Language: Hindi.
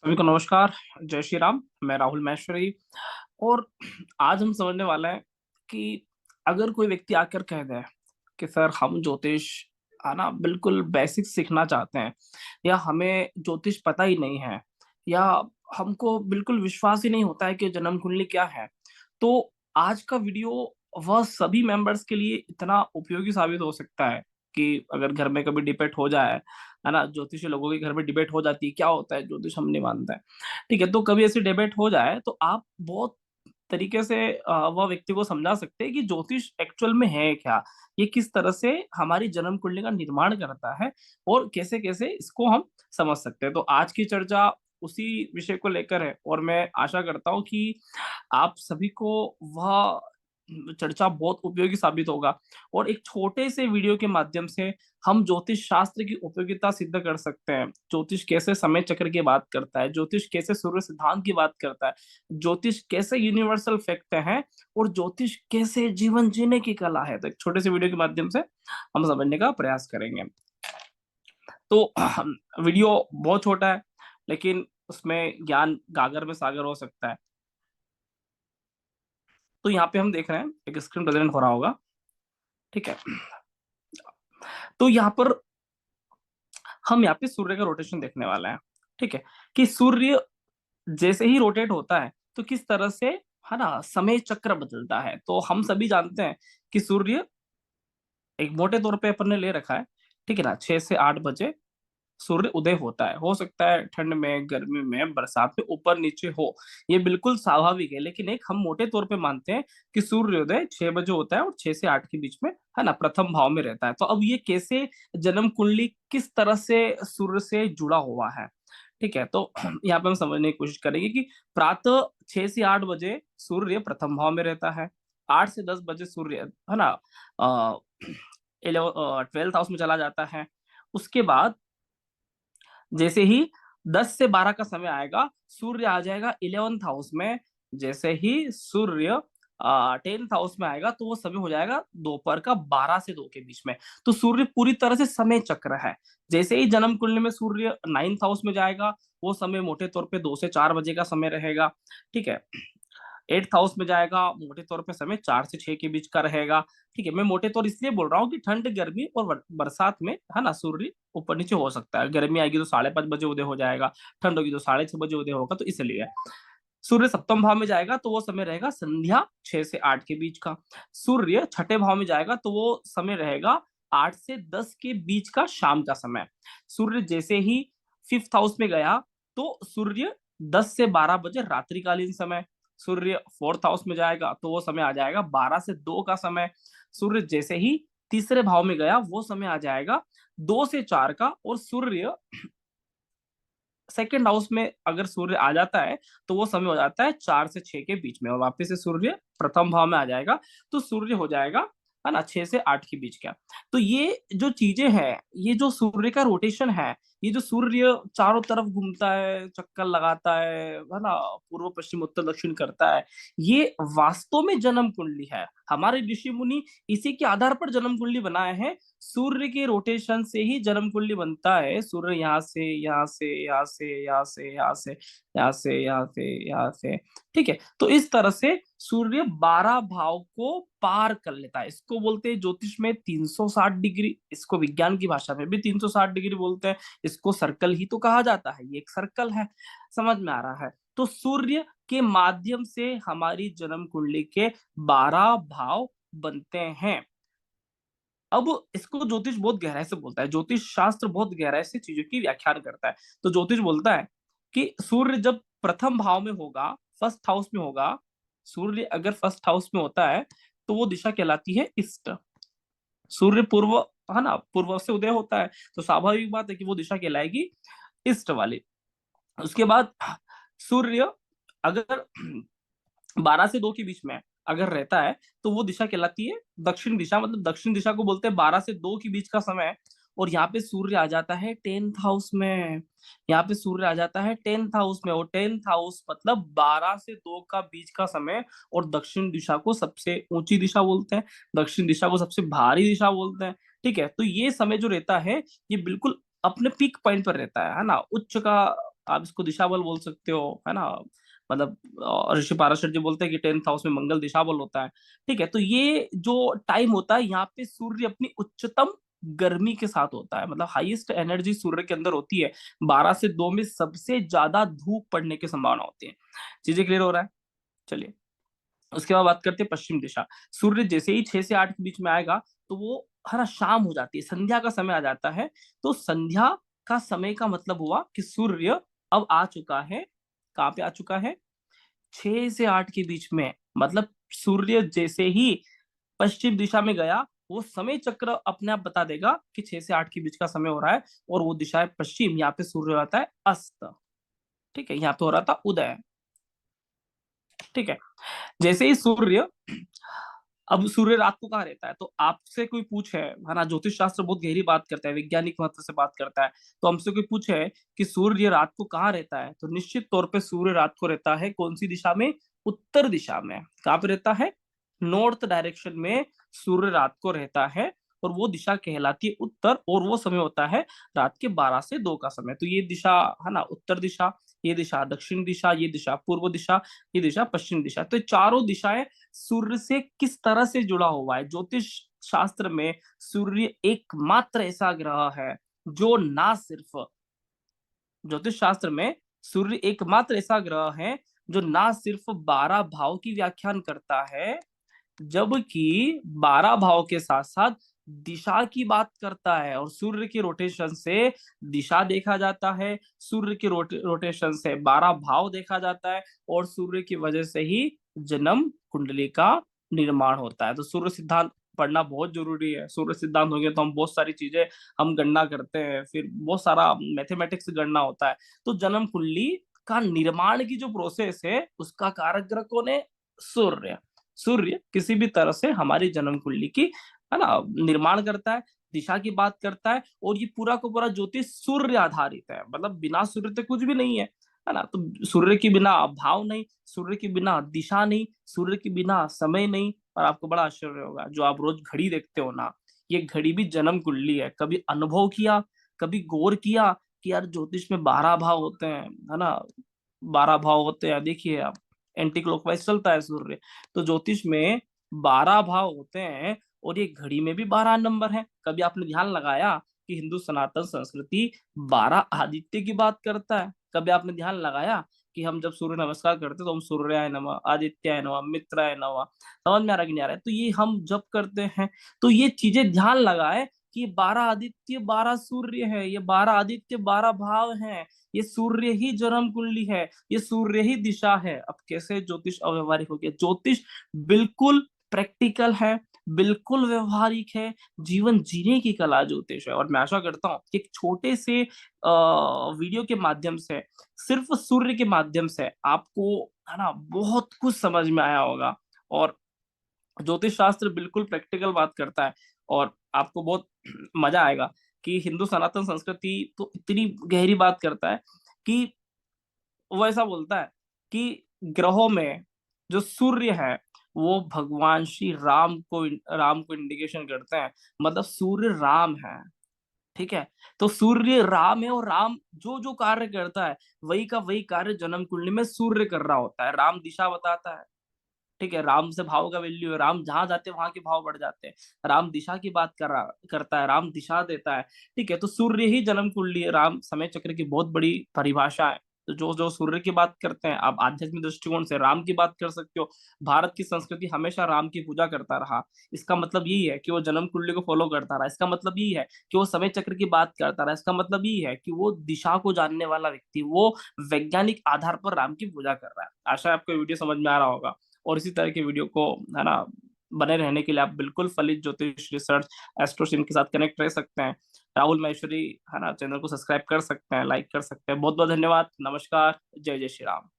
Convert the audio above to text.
सभी को नमस्कार। जय श्री राम। मैं राहुल महेश्वरी। और आज हम समझने वाले हैं कि अगर कोई व्यक्ति आकर कह दे कि सर हम ज्योतिष आना बिल्कुल बेसिक सीखना चाहते हैं, या हमें ज्योतिष पता ही नहीं है, या हमको बिल्कुल विश्वास ही नहीं होता है कि जन्म कुंडली क्या है, तो आज का वीडियो वह सभी मेंबर्स के लिए इतना उपयोगी साबित हो सकता है कि अगर घर में कभी डिबेट हो जाए, है ना, ज्योतिषी लोगों के घर में डिबेट हो जाती है क्या होता है ज्योतिष हम नहीं मानते हैं, ठीक है, तो कभी ऐसी डिबेट हो जाए तो आप बहुत तरीके से वह व्यक्ति को समझा सकते हैं कि ज्योतिष एक्चुअल में है क्या, ये किस तरह से हमारी जन्म कुंडली का निर्माण करता है और कैसे कैसे इसको हम समझ सकते हैं। तो आज की चर्चा उसी विषय को लेकर है और मैं आशा करता हूँ कि आप सभी को वह चर्चा बहुत उपयोगी साबित होगा और एक छोटे से वीडियो के माध्यम से हम ज्योतिष शास्त्र की उपयोगिता सिद्ध कर सकते हैं। ज्योतिष कैसे समय चक्र की बात करता है, ज्योतिष कैसे सूर्य सिद्धांत की बात करता है, ज्योतिष कैसे यूनिवर्सल फैक्ट है और ज्योतिष कैसे जीवन जीने की कला है। तो एक छोटे से वीडियो के माध्यम से हम समझने का प्रयास करेंगे। तो वीडियो बहुत छोटा है लेकिन उसमें ज्ञान गागर में सागर हो सकता है। तो यहाँ पे हम देख रहे हैं एक स्क्रीन प्रेजेंट हो रहा होगा, ठीक है। तो यहाँ पर हम यहाँ पे सूर्य का रोटेशन देखने वाले हैं, ठीक है, कि सूर्य जैसे ही रोटेट होता है तो किस तरह से, है ना, समय चक्र बदलता है। तो हम सभी जानते हैं कि सूर्य एक मोटे तौर पे अपन ने ले रखा है, ठीक है ना, 6 से 8 बजे सूर्य उदय होता है। हो सकता है ठंड में, गर्मी में, बरसात में ऊपर नीचे हो, ये बिल्कुल स्वाभाविक है, लेकिन एक हम मोटे तौर पे मानते हैं कि सूर्योदय 6 बजे होता है और 6 से 8 के बीच में, है ना, प्रथम भाव में रहता है। तो अब ये कैसे जन्म कुंडली किस तरह से सूर्य से जुड़ा हुआ है, ठीक है। तो यहाँ पे हम समझने की कोशिश करेंगे कि प्रातः 6 से 8 बजे सूर्य प्रथम भाव में रहता है, 8 से 10 बजे सूर्य, है ना, 12th हाउस में चला जाता है। उसके बाद जैसे ही 10 से 12 का समय आएगा सूर्य आ जाएगा 11th हाउस में। जैसे ही सूर्य 10th हाउस में आएगा तो वो समय हो जाएगा दोपहर का 12 से 2 के बीच में। तो सूर्य पूरी तरह से समय चक्र है। जैसे ही जन्म कुंडली में सूर्य 9th हाउस में जाएगा वो समय मोटे तौर पे 2 से 4 बजे का समय रहेगा, ठीक है। 8th हाउस में जाएगा, मोटे तौर पे समय 4 से 6 के बीच का रहेगा, ठीक है। मैं मोटे तौर इसलिए बोल रहा हूँ कि ठंड, गर्मी और बरसात में, है ना, सूर्य ऊपर नीचे हो सकता है। गर्मी आएगी तो 5:30 बजे उदय हो जाएगा, ठंड होगी तो 6:30 बजे उदय होगा, तो इसलिए सूर्य सप्तम भाव में जाएगा तो वो समय रहेगा संध्या 6 से 8 के बीच का। सूर्य छठे भाव में जाएगा तो वो समय रहेगा 8 से 10 के बीच का शाम का समय। सूर्य जैसे ही 5th हाउस में गया तो सूर्य 10 से 12 बजे रात्रिकालीन समय। सूर्य 4th हाउस में जाएगा तो वो समय आ जाएगा 12 से 2 का समय। सूर्य जैसे ही तीसरे भाव में गया वो समय आ जाएगा 2 से 4 का। और सूर्य सेकेंड हाउस में अगर सूर्य आ जाता है तो वो समय हो जाता है 4 से 6 के बीच में, और वापस से सूर्य प्रथम भाव में आ जाएगा तो सूर्य हो जाएगा, है ना, 6 से 8 के बीच का। तो ये जो चीजें हैं, ये जो सूर्य का रोटेशन है, ये जो सूर्य चारों तरफ घूमता है, चक्कर लगाता है ना, पूर्व पश्चिम उत्तर दक्षिण करता है, ये वास्तव में जन्म कुंडली है। हमारे ऋषि मुनि इसी के आधार पर जन्म कुंडली बनाए हैं। सूर्य के रोटेशन से ही जन्म कुंडली बनता है। सूर्य यहाँ से, यहाँ से, यहाँ से, यहाँ से, यहाँ से, यहाँ से, यहाँ से, यहाँ से, ठीक है। तो इस तरह से सूर्य 12 भाव को पार कर लेता है। इसको बोलते हैं ज्योतिष में 360 डिग्री, इसको विज्ञान की भाषा में भी 360 डिग्री बोलते हैं। इसको सर्कल ही तो कहा जाता है, ये एक सर्कल है। समझ में आ रहा है? तो सूर्य के माध्यम से हमारी जन्म कुंडली के 12 भाव बनते हैं। अब इसको ज्योतिष बहुत गहराई से बोलता है, ज्योतिष शास्त्र बहुत गहराई से चीजों की व्याख्यान करता है। तो ज्योतिष बोलता है कि सूर्य जब प्रथम भाव में होगा, फर्स्ट हाउस में होगा, सूर्य अगर फर्स्ट हाउस में होता है तो वो दिशा कहलाती है ईस्ट। सूर्य पूर्व, है ना, पूर्व से उदय होता है तो स्वाभाविक बात है कि वो दिशा कहलाएगी ईस्ट वाली। उसके बाद सूर्य अगर 12 से 2 के बीच में अगर रहता है तो वो दिशा कहलाती है दक्षिण दिशा। मतलब दक्षिण दिशा को बोलते हैं 12 से 2 के बीच का समय। और यहाँ पे सूर्य आ जाता है 10th हाउस में। यहाँ पे सूर्य आ जाता है 10th हाउस में, और 10th हाउस मतलब 12 से 2 का बीच का समय। और दक्षिण दिशा को सबसे ऊंची दिशा बोलते हैं, दक्षिण दिशा को सबसे भारी दिशा बोलते हैं, ठीक है। तो ये समय जो रहता है ये बिल्कुल अपने पीक पॉइंट पर रहता है ना, उच्च का आप इसको दिशा बल बोल सकते हो, है ना। मतलब ऋषि पाराशर जी बोलते हैं कि 10th हाउस में मंगल दिशा बल होता है। ठीक है, तो ये जो टाइम होता है यहाँ पे सूर्य अपनी उच्चतम गर्मी के साथ होता है, मतलब हाईएस्ट एनर्जी सूर्य के अंदर होती है। 12 से 2 में सबसे ज्यादा धूप पड़ने की संभावना होती है। चीजें क्लियर हो रहा है? चलिए, उसके बाद बात करते हैं पश्चिम दिशा। सूर्य जैसे ही 6 से 8 के बीच में आएगा, तो वो है ना शाम हो जाती है, संध्या का समय आ जाता है। तो संध्या का समय का मतलब हुआ कि सूर्य अब आ चुका है। कहाँ पे आ चुका है? 6 से 8 के बीच में। मतलब सूर्य जैसे ही पश्चिम दिशा में गया, वो समय चक्र अपने आप बता देगा कि 6 से 8 के बीच का समय हो रहा है, और वो दिशा है पश्चिम। यहाँ पे सूर्य हो जाता है अस्त। ठीक है, यहाँ पे हो रहा था उदय। ठीक है, जैसे ही सूर्य, अब सूर्य रात को कहाँ रहता है? तो आपसे कोई पूछे, है ना, ज्योतिष शास्त्र बहुत गहरी बात करता है, वैज्ञानिक महत्व से बात करता है। तो हमसे कोई पूछे कि सूर्य रात को कहाँ रहता है, तो निश्चित तौर पे सूर्य रात को रहता है कौन सी दिशा में? उत्तर दिशा में। कहाँ पे रहता है? नॉर्थ डायरेक्शन में सूर्य रात को रहता है, और वो दिशा कहलाती है उत्तर, और वो समय होता है रात के 12 से 2 का समय। तो ये दिशा, है ना, उत्तर दिशा, ये दिशा दक्षिण दिशा, ये दिशा पूर्व दिशा, ये दिशा पश्चिम दिशा। तो ये चारों दिशाएं सूर्य से किस तरह से जुड़ा हुआ है? ज्योतिष शास्त्र में सूर्य एकमात्र ऐसा ग्रह है जो ना सिर्फ, ज्योतिष शास्त्र में सूर्य एकमात्र ऐसा ग्रह है जो ना सिर्फ 12 भाव की व्याख्यान करता है, जबकि 12 भाव के साथ साथ दिशा की बात करता है। और सूर्य के रोटेशन से दिशा देखा जाता है, सूर्य के रोटेशन से 12 भाव देखा जाता है, और सूर्य की वजह से ही जन्म कुंडली का निर्माण होता है। तो सूर्य सिद्धांत पढ़ना बहुत जरूरी है। सूर्य सिद्धांत हो गया तो हम बहुत सारी चीजें हम गणना करते हैं, फिर बहुत सारा मैथमेटिक्स गणना होता है। तो जन्म कुंडली का निर्माण की जो प्रोसेस है, उसका कारक ग्रह कौन है? सूर्य। सूर्य किसी भी तरह से हमारी जन्म कुंडली की, है ना, निर्माण करता है, दिशा की बात करता है। और ये पूरा का पूरा ज्योतिष सूर्य आधारित है, मतलब बिना सूर्य के कुछ भी नहीं है ना। तो सूर्य के बिना भाव नहीं, सूर्य के बिना दिशा नहीं, सूर्य के बिना समय नहीं। और आपको बड़ा आश्चर्य होगा, जो आप रोज घड़ी देखते हो ना, ये घड़ी भी जन्म कुंडली है। कभी अनुभव किया, कभी गौर किया कि यार ज्योतिष में 12 भाव होते हैं, है ना, 12 भाव होते हैं। देखिए आप, एंटी क्लॉकवाइज चलता है सूर्य, तो ज्योतिष में 12 भाव होते हैं, और ये घड़ी में भी 12 नंबर है। कभी आपने ध्यान लगाया कि हिंदू सनातन संस्कृति 12 आदित्य की बात करता है? कभी आपने ध्यान लगाया कि हम जब सूर्य नमस्कार करते हैं तो हम सूर्याय नमः, आदित्याय नमः, मित्राय नमः? समझ में आ रहा कि नहीं आ रहा है? तो ये हम जब करते हैं, तो ये चीजें ध्यान लगाए कि 12 आदित्य 12 सूर्य है, ये 12 आदित्य 12 भाव हैं, ये सूर्य ही जन्म कुंडली है, ये सूर्य ही दिशा है। अब कैसे ज्योतिष अव्यवहारिक हो गया? ज्योतिष बिल्कुल प्रैक्टिकल है, बिल्कुल व्यवहारिक है, जीवन जीने की कला ज्योतिष है। और मैं आशा करता हूँ कि एक छोटे से वीडियो के माध्यम से, सिर्फ सूर्य के माध्यम से आपको, है ना, बहुत कुछ समझ में आया होगा। और ज्योतिष शास्त्र बिल्कुल प्रैक्टिकल बात करता है, और आपको बहुत मजा आएगा कि हिंदू सनातन संस्कृति तो इतनी गहरी बात करता है कि वो ऐसा बोलता है कि ग्रहों में जो सूर्य है वो भगवान श्री राम को इंडिकेशन करते हैं। मतलब सूर्य राम है। ठीक है, तो सूर्य राम है, और राम जो जो कार्य करता है वही का वही कार्य जन्म कुंडली में सूर्य कर रहा होता है। राम दिशा बताता है। ठीक है, राम से भाव का वैल्यू है, राम जहां जाते हैं वहां के भाव बढ़ जाते हैं। राम दिशा की बात करता है, राम दिशा देता है। ठीक है, तो सूर्य ही जन्म कुंडली है। राम समय चक्र की बहुत बड़ी परिभाषा है। तो जो जो सूर्य की बात करते हैं, आप आध्यात्मिक दृष्टिकोण से राम की बात कर सकते हो। भारत की संस्कृति हमेशा राम की पूजा करता रहा। इसका मतलब यही है कि वो जन्म कुंडली को फॉलो करता रहा। इसका मतलब यही है कि वो समय चक्र की बात करता रहा। इसका मतलब यही है कि वो दिशा को जानने वाला व्यक्ति, वो वैज्ञानिक आधार पर राम की पूजा कर रहा है। आशा है आपको ये वीडियो समझ में आ रहा होगा। और इसी तरह के वीडियो को, है ना, बने रहने के लिए आप बिल्कुल फलित ज्योतिष रिसर्च एस्ट्रोसिम के साथ कनेक्ट रह सकते हैं। राहुल महेश्वरी, है ना, चैनल को सब्सक्राइब कर सकते हैं, लाइक कर सकते हैं। बहुत बहुत धन्यवाद। नमस्कार। जय जय श्री राम।